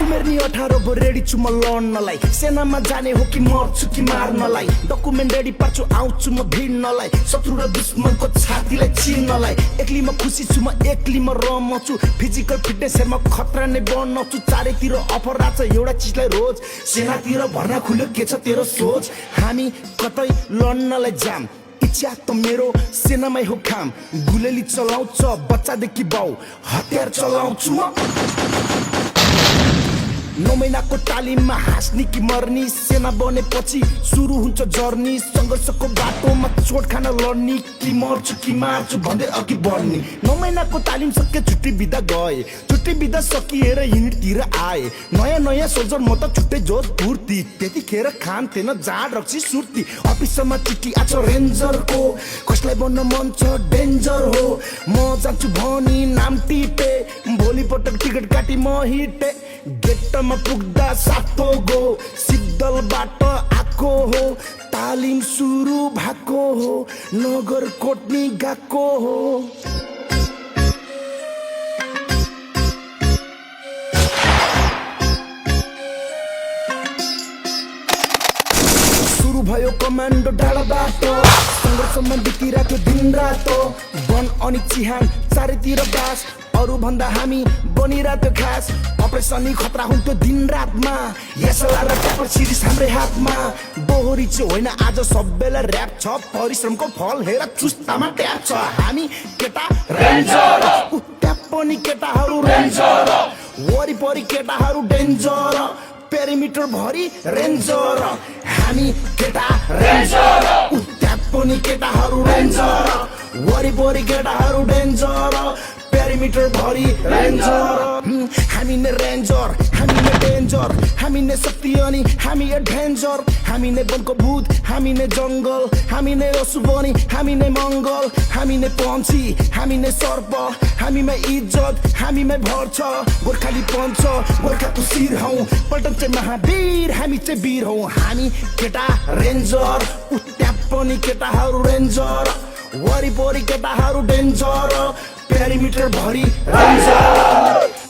उमेर नि 18 भो रेडी छु म लड्नलाई सेनामा जाने हो कि मर्छु कि मार्नलाई डकुमेन्ट रेडी पार्छु आउँछु म भिड्नलाई शत्रु र दुश्मनको छातीलाई चिर्नलाई एक्लै म खुसी छु म एक्लै म रमछु फिजिकल फिटनेस हेरमा खतरा नै बन्नछु चारैतिर अफर राछ एउटा चिजलाई रोज सेनातिर भर्ना खुल्यो के छ तेरो सोच हामी कतै लड्नलाई जाम इच्छा त मेरो सेनामै हो काम गुलेली चलाउँछ बच्चादेखि बाउ हतियार चलाउँछु म 9 महिनाको तालिममा हाँस्ने कि मर्नी सेना बनेपछि सुरु हुन्छ जर्नी संघर्षको बाटोमा चोट खान लड्ने कि मर्छु कि मार्छु भन्दै अघि बढ्ने 9 महिनाको तालिम सके छुट्टी बिदा गए छुट्टी बिदा सकिएर युनिटतिर आए नयाँ नयाँ सोल्जर म त छुट्टै जोस फुर्ती त्यतिखेर खान थिएन जाड रक्सी सुर्ती अफिसमा चिठी आछ रेन्जरको कसलाई बन्न मन छ डेन्जर हो म जान्छु भनी नाम टिपे भोलिपटक टिकट काटी म हिटे गेटमा पुग्दा सातो गो सिद्धलबाट आको हो तालिम सुरु भएको हो नगर कोट्नी गएको हो सुरु भयो कमान्डो डाँडाबाट संघर्षमा बितिरहेको दिन रातो वन अनि चिहान चारैतिर बास अरु भन्दा हामी बनिरहेको खास अपरेसनी खतरा हुन्थ्यो दिन रातमा यसला र पेपर सिरिज हाम्रै हातमा बोहरी चाहिँ होइन आज सबैलाई र्याप छ परिश्रमको फल हेर चुस्तामा ट्याप छ हामी केटा रेन्जर त्यहाँ पनि केटाहरू रेन्जर वरिपरि केटाहरू डेन्जर पेरिमिटर भरि रेन्जर हामी केटा रेन्जर त्यहाँ पनि केटाहरू रेन्जर वरिपरि केटाहरू डेन्जर पेरिमिटर भरि रेन्जर हामी नै रेन्जर हामी नै डेन्जर हामी नै शक्ति अनि हामी एडभेन्चर हामी नै वनको भूत हामी नै जङ्गल हामी नै असुबनी हामी नै मङ्गल हामी नै पन्छी हामी नै सर्प हामीमै इज्जत हामीमै भर छ गोर्खाली पञ्च गोर्खाको शिर हौ पल्टन चाहिँ महावीर हामी चाहिँ वीर हौ हामी केटा रेन्जर त्यहाँ पनि केटाहरू रेन्जर वरिपरि केटाहरू डेन्जर पेरिमिटर भरि रेन्जर